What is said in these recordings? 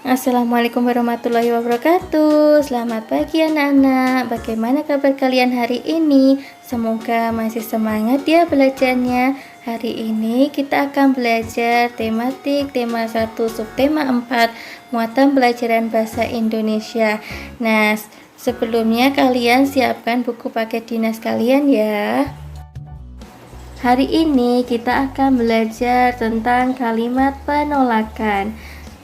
Assalamualaikum warahmatullahi wabarakatuh. Selamat pagi anak-anak. Bagaimana kabar kalian hari ini? Semoga masih semangat ya belajarnya. Hari ini kita akan belajar tematik tema 1 subtema 4 muatan pelajaran bahasa Indonesia. Nah, sebelumnya kalian siapkan buku paket dinas kalian ya. Hari ini kita akan belajar tentang kalimat penolakan.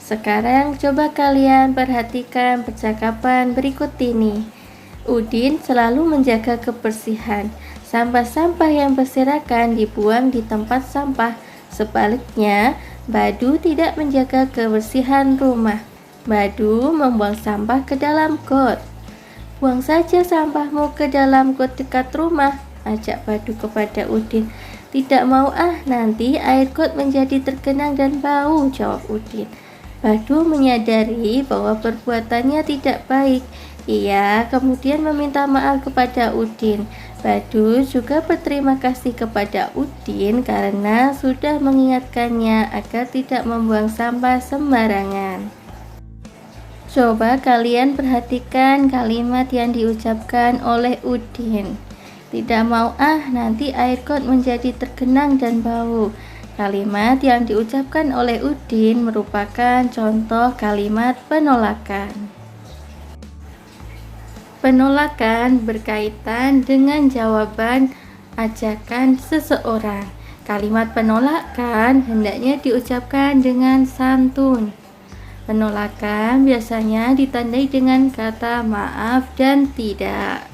Sekarang coba kalian perhatikan percakapan berikut ini. Udin selalu menjaga kebersihan. Sampah-sampah yang berserakan dibuang di tempat sampah. Sebaliknya, Badu tidak menjaga kebersihan rumah. Badu membuang sampah ke dalam got. Buang saja sampahmu ke dalam got dekat rumah, ajak Badu kepada Udin. Tidak mau nanti air got menjadi tergenang dan bau, jawab Udin. Badu menyadari bahwa perbuatannya tidak baik. Ia kemudian meminta maaf kepada Udin. Badu juga berterima kasih kepada Udin karena sudah mengingatkannya agar tidak membuang sampah sembarangan. Coba kalian perhatikan kalimat yang diucapkan oleh Udin. Tidak mau nanti air got menjadi tergenang dan bau. Kalimat yang diucapkan oleh Udin merupakan contoh kalimat penolakan. Penolakan berkaitan dengan jawaban ajakan seseorang. Kalimat penolakan hendaknya diucapkan dengan santun. Penolakan biasanya ditandai dengan kata maaf dan tidak.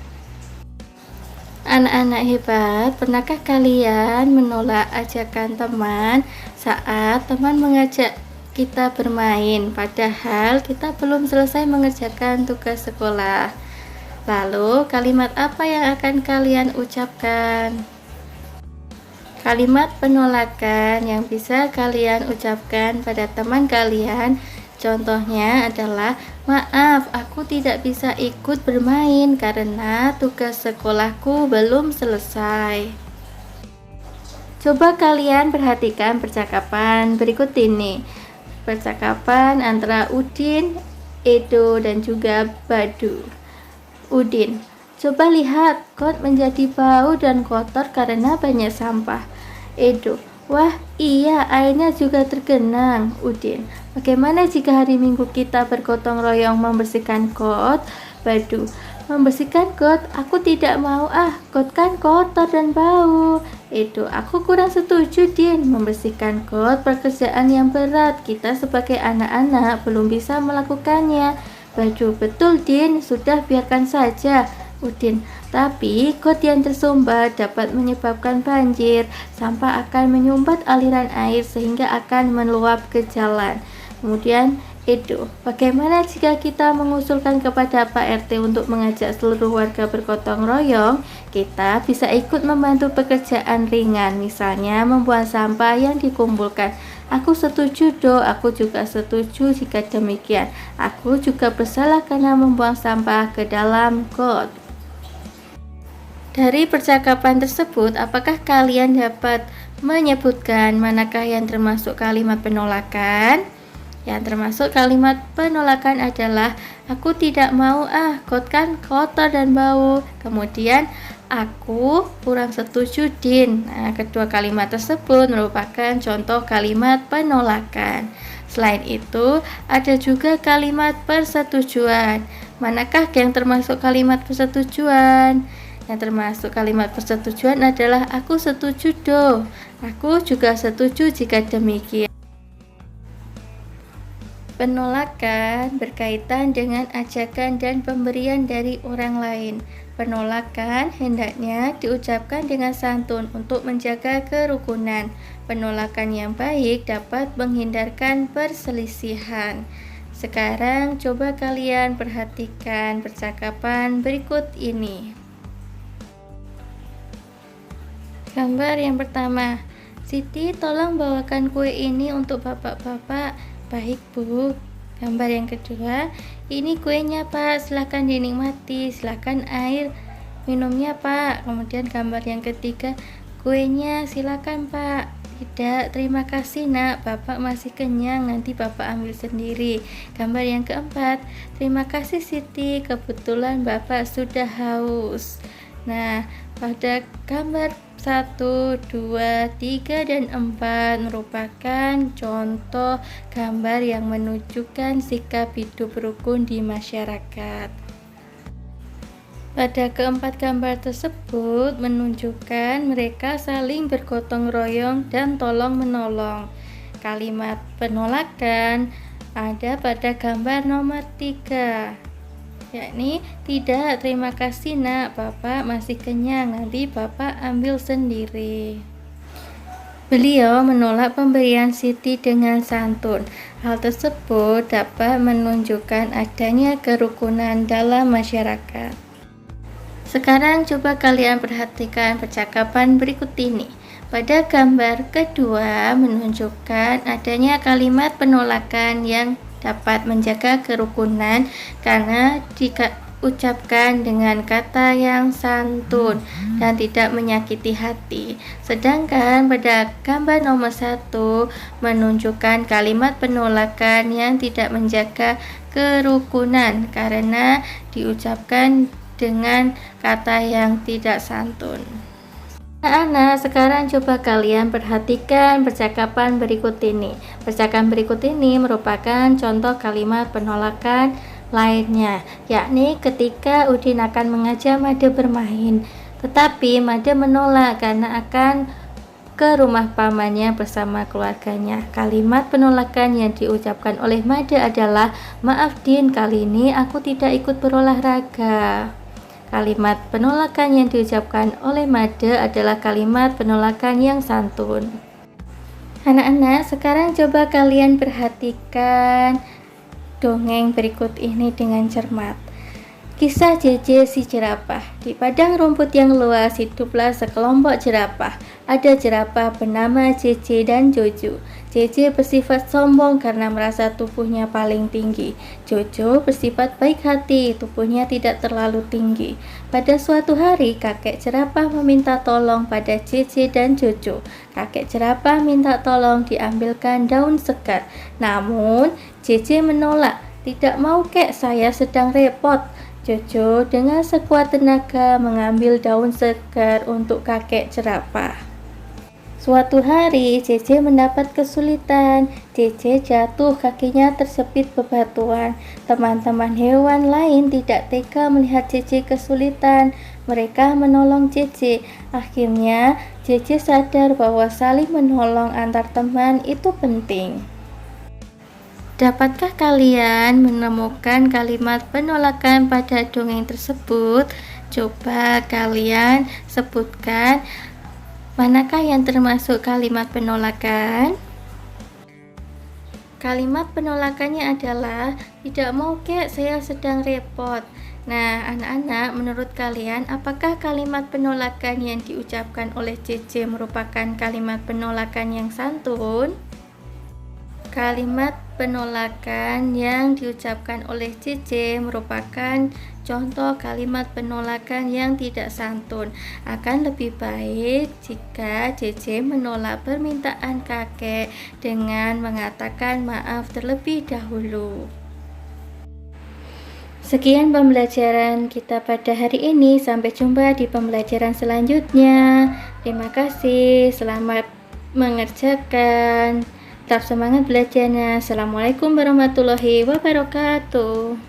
Anak-anak hebat, pernahkah kalian menolak ajakan teman saat teman mengajak kita bermain, padahal kita belum selesai mengerjakan tugas sekolah? Lalu, kalimat apa yang akan kalian ucapkan? Kalimat penolakan yang bisa kalian ucapkan pada teman kalian contohnya adalah, maaf, aku tidak bisa ikut bermain karena tugas sekolahku belum selesai. Coba kalian perhatikan percakapan berikut ini. Percakapan antara Udin, Edo, dan juga Badu. Udin, coba lihat, got menjadi bau dan kotor karena banyak sampah. Edo, wah iya, airnya juga tergenang. Udin, bagaimana jika hari Minggu kita bergotong royong membersihkan got? Badu, membersihkan got? Aku tidak mau got kan kotor dan bau. Edo, aku kurang setuju Din, membersihkan got pekerjaan yang berat, kita sebagai anak-anak belum bisa melakukannya. Badu, betul Din, sudah biarkan saja. Udin, tapi got yang tersumbat dapat menyebabkan banjir. Sampah akan menyumbat aliran air sehingga akan meluap ke jalan. Kemudian Edo, bagaimana jika kita mengusulkan kepada Pak RT untuk mengajak seluruh warga bergotong royong? Kita bisa ikut membantu pekerjaan ringan, misalnya membuang sampah yang dikumpulkan. Aku setuju Do, aku juga setuju jika demikian. Aku juga bersalah karena membuang sampah ke dalam got. Dari percakapan tersebut, apakah kalian dapat menyebutkan manakah yang termasuk kalimat penolakan? Yang termasuk kalimat penolakan adalah, aku tidak mau got kan kotor dan bau. Kemudian, aku kurang setuju Din. Nah, kedua kalimat tersebut merupakan contoh kalimat penolakan. Selain itu, ada juga kalimat persetujuan. Manakah yang termasuk kalimat persetujuan? Yang termasuk kalimat persetujuan adalah, aku setuju Do. Aku juga setuju jika demikian. Penolakan berkaitan dengan ajakan dan pemberian dari orang lain. Penolakan hendaknya diucapkan dengan santun untuk menjaga kerukunan. Penolakan yang baik dapat menghindarkan perselisihan. Sekarang coba kalian perhatikan percakapan berikut ini. Gambar yang pertama, Siti tolong bawakan kue ini untuk bapak-bapak. Baik Bu. Gambar yang kedua, ini kuenya Pak, silahkan dinikmati, silahkan air minumnya Pak. Kemudian gambar yang ketiga, kuenya silakan Pak, Tidak, terima kasih nak, Bapak masih kenyang, nanti Bapak ambil sendiri. Gambar yang keempat, terima kasih Siti, kebetulan Bapak sudah haus. Nah, pada gambar 1, 2, 3, dan 4 merupakan contoh gambar yang menunjukkan sikap hidup rukun di masyarakat. Pada keempat gambar tersebut menunjukkan mereka saling bergotong royong dan tolong menolong. Kalimat penolakan ada pada gambar nomor 3, yakni tidak, terima kasih nak, Bapak masih kenyang, nanti Bapak ambil sendiri. Beliau menolak pemberian Siti dengan santun. Hal tersebut dapat menunjukkan adanya kerukunan dalam masyarakat. Sekarang coba kalian perhatikan percakapan berikut ini. Pada gambar kedua menunjukkan adanya kalimat penolakan yang dapat menjaga kerukunan karena diucapkan dengan kata yang santun dan tidak menyakiti hati. Sedangkan pada gambar nomor 1 menunjukkan kalimat penolakan yang tidak menjaga kerukunan karena diucapkan dengan kata yang tidak santun. Anak-anak, sekarang coba kalian perhatikan percakapan berikut ini. Percakapan berikut ini merupakan contoh kalimat penolakan lainnya, yakni ketika Udin akan mengajak Made bermain, tetapi Made menolak karena akan ke rumah pamannya bersama keluarganya. Kalimat penolakan yang diucapkan oleh Made adalah, maaf Din, kali ini aku tidak ikut berolahraga. Kalimat penolakan yang diucapkan oleh Made adalah kalimat penolakan yang santun. Anak-anak, sekarang coba kalian perhatikan dongeng berikut ini dengan cermat. Kisah JJ si jerapah. Di padang rumput yang luas hiduplah sekelompok jerapah. Ada jerapah bernama JJ dan Jojo. JJ bersifat sombong karena merasa tubuhnya paling tinggi. Jojo bersifat baik hati, tubuhnya tidak terlalu tinggi. Pada suatu hari, kakek jerapah meminta tolong pada JJ dan Jojo. Kakek jerapah minta tolong diambilkan daun segar. Namun, JJ menolak. Tidak mau kek, saya sedang repot. Jojo dengan sekuat tenaga mengambil daun segar untuk kakek jerapah. Suatu hari, JJ mendapat kesulitan. JJ jatuh, kakinya tersepit bebatuan. Teman-teman hewan lain tidak tega melihat JJ kesulitan. Mereka menolong JJ. Akhirnya, JJ sadar bahwa saling menolong antar teman itu penting. Dapatkah kalian menemukan kalimat penolakan pada dongeng tersebut? Coba kalian sebutkan manakah yang termasuk kalimat penolakan? Kalimat penolakannya adalah, tidak mau kek, saya sedang repot. Nah, anak-anak, menurut kalian apakah kalimat penolakan yang diucapkan oleh JJ merupakan kalimat penolakan yang santun? Kalimat penolakan yang diucapkan oleh JJ merupakan contoh kalimat penolakan yang tidak santun. Akan lebih baik jika JJ menolak permintaan kakek dengan mengatakan maaf terlebih dahulu. Sekian pembelajaran kita pada hari ini. Sampai jumpa di pembelajaran selanjutnya. Terima kasih. Selamat mengerjakan. Tetap semangat belajarnya. Assalamualaikum warahmatullahi wabarakatuh.